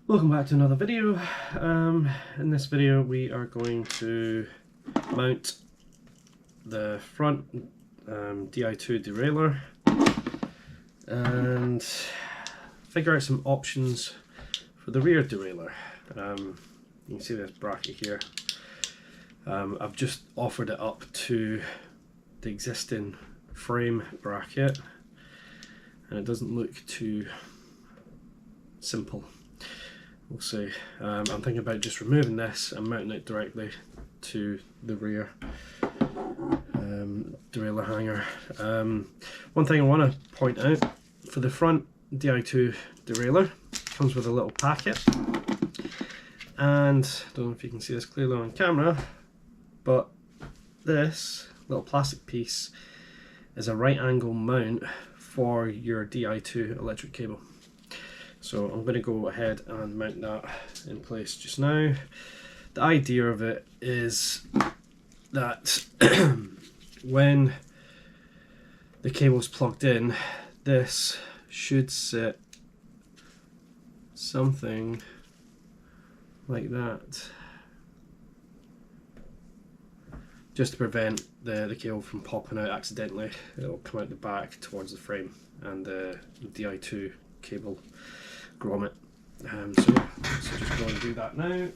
Welcome back to another video. In this video we are going to mount the front Di2 derailleur and figure out some options for the rear derailleur. You can see this bracket here. I've just offered it up to the existing frame bracket and it doesn't look too simple. We'll see. I'm thinking about just removing this and mounting it directly to the rear derailleur hanger. One thing I want to point out, for the front Di2 derailleur, comes with a little packet, and I don't know if you can see this clearly on camera, but this little plastic piece is a right angle mount for your Di2 electric cable. So I'm going to go ahead and mount that in place just now. The idea of it is that when the cable's plugged in, this should sit something like that, just to prevent the cable from popping out accidentally. It'll come out the back towards the frame and the Di2 cable grommet. So just go and do that now.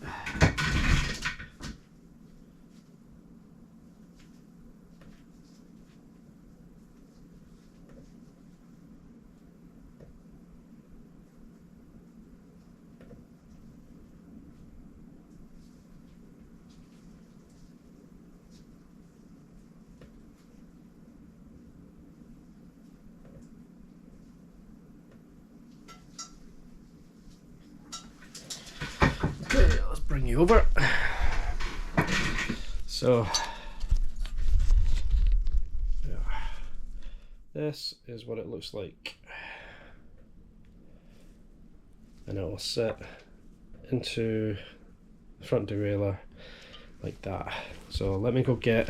Okay, let's bring you over. So, yeah, this is what it looks like, and it will sit into the front derailleur like that. So let me go get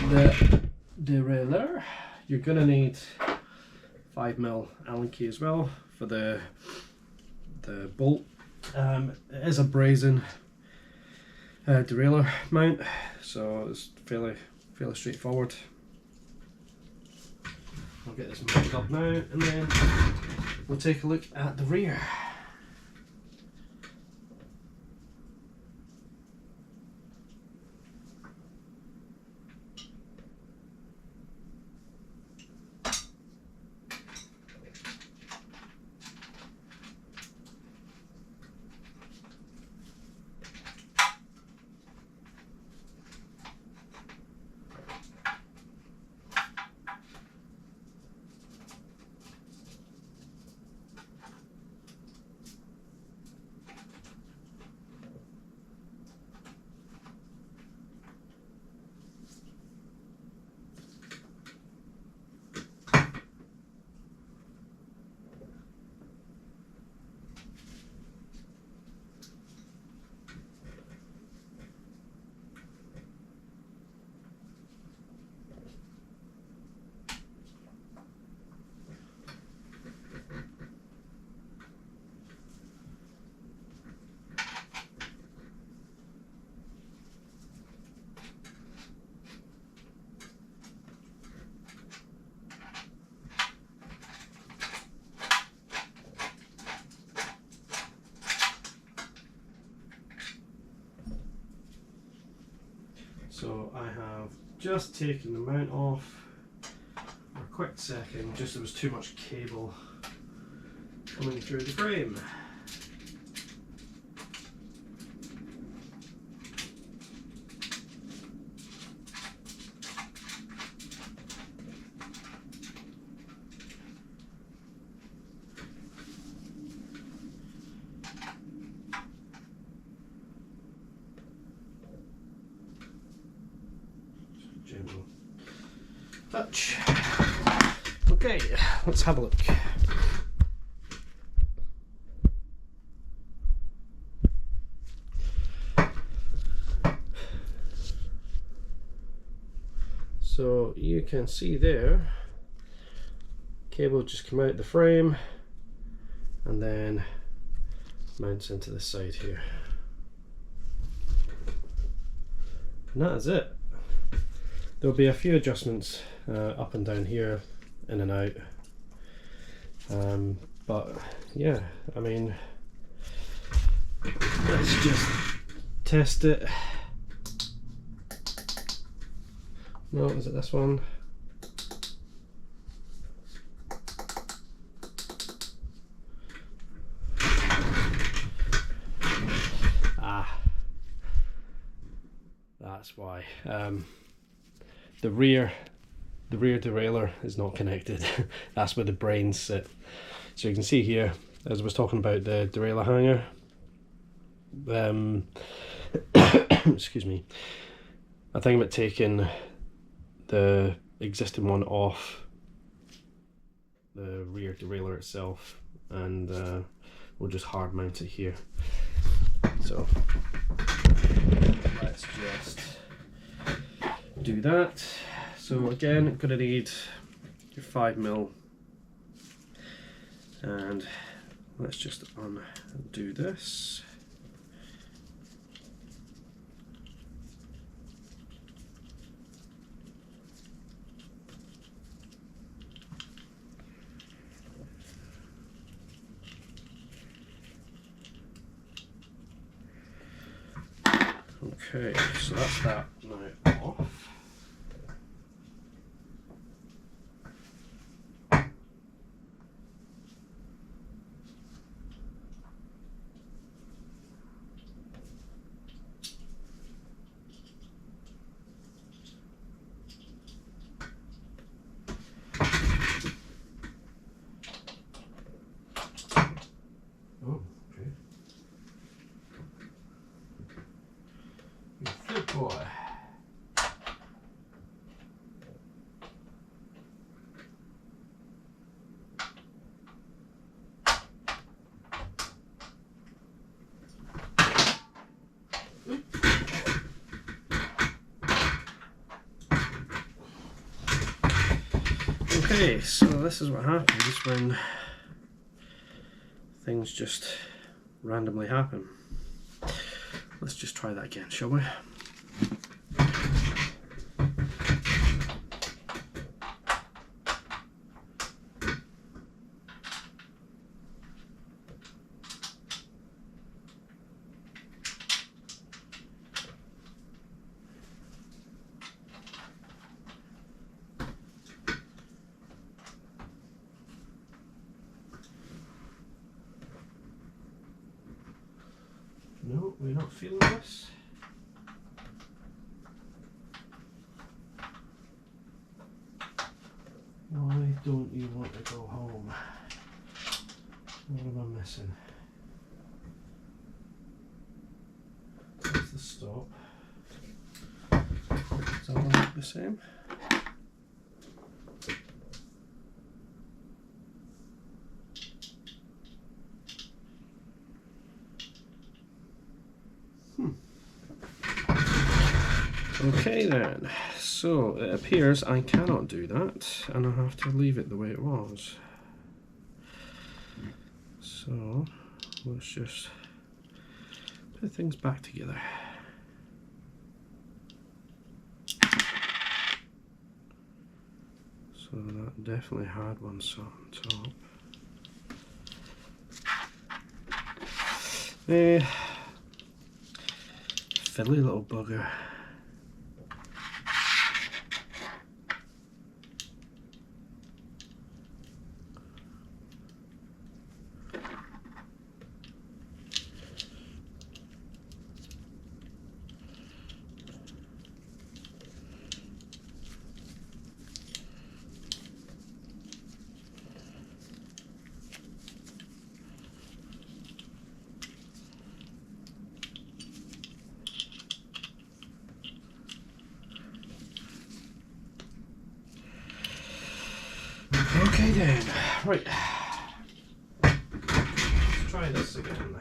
the derailleur. You're gonna need 5mm Allen key as well for the bolt. It is a brazen derailleur mount, so it's fairly straightforward. I'll get this mounted up now and then we'll take a look at the rear. So I have just taken the mount off for a quick second, just there was too much cable coming through the frame. Gentle touch. Okay, let's have a look. So you can see there, cable just come out the frame and then mounts into the side here. And that is it. There'll be a few adjustments up and down here, in and out. But yeah, I mean, let's just test it. No, is it this one? That's why. The rear derailleur is not connected. That's where the brains sit. So you can see here, as I was talking about the derailleur hanger, excuse me, I think about taking the existing one off the rear derailleur itself, and we'll just hard mount it here. So let's just do that. So again, gonna need your 5mm, and let's just undo this. Okay, so that's that now off. Oh, okay. Good boy. Okay, so this is what happens when things just randomly happen. Let's just try that again, shall we? No, we're not feeling this. Why don't you want to go home? What am I missing? That's the stop. Does that one look the same? Okay then, so it appears I cannot do that, and I have to leave it the way it was. So let's just put things back together. So that definitely had one saw on top. Fiddly little bugger. Okay then, right, let's try this again.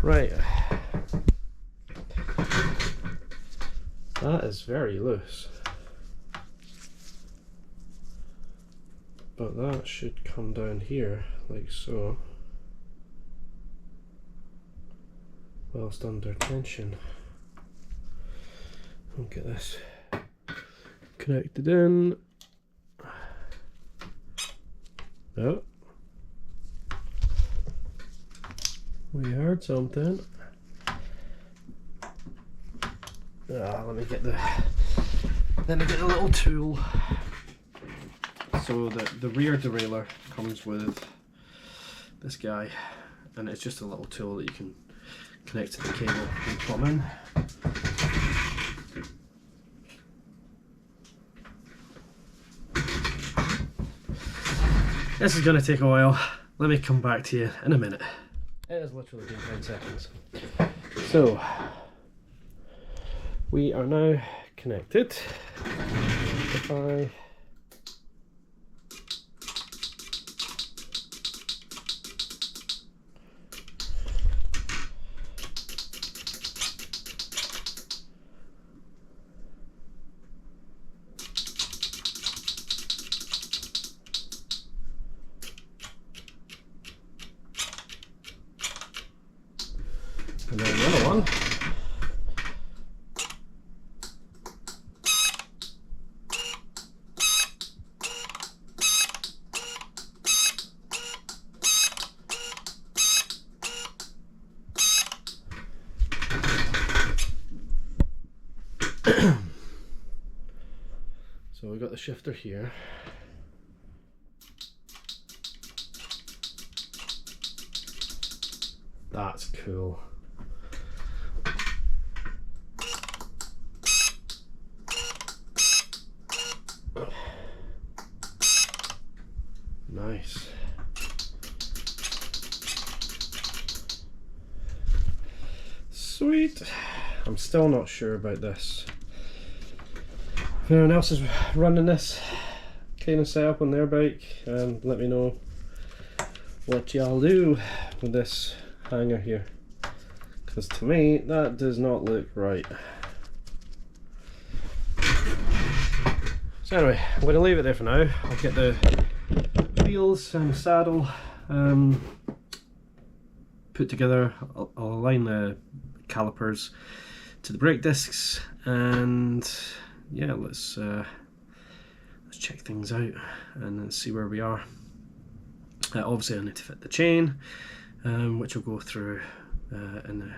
Right, that is very loose, but that should come down here like so, whilst under tension. I'll get this connected in. Oh, we heard something. Let me get the little tool. So the rear derailleur comes with this guy, and it's just a little tool that you can connect to the cable and plumb in. This is going to take a while. Let me come back to you in a minute. It has literally been 10 seconds. So we are now connected. If I and then the other one. So we've got the shifter here. That's cool. Nice. Sweet. I'm still not sure about this. If anyone else is running this kind of setup on their bike, let me know what y'all do with this hanger here, because to me that does not look right. So anyway, I'm going to leave it there for now. I'll get the wheels and saddle put together. I'll align the calipers to the brake discs, and yeah, let's check things out and then see where we are. Obviously I need to fit the chain, which we'll go through in a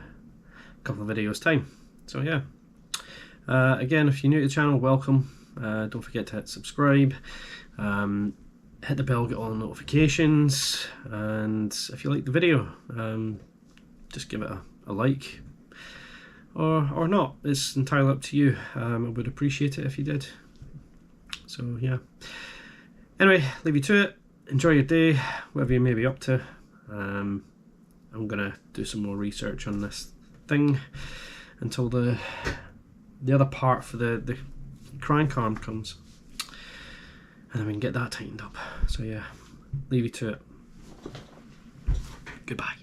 couple of videos time. So yeah, again, if you're new to the channel, welcome. Don't forget to hit subscribe, hit the bell, get all the notifications, and if you like the video, just give it a like, or not. It's entirely up to you. I would appreciate it if you did. So yeah, anyway, leave you to it. Enjoy your day, whatever you may be up to. I'm gonna do some more research on this thing until the other part for the crank arm comes, and then we can get that tightened up. So yeah, leave you to it. Goodbye.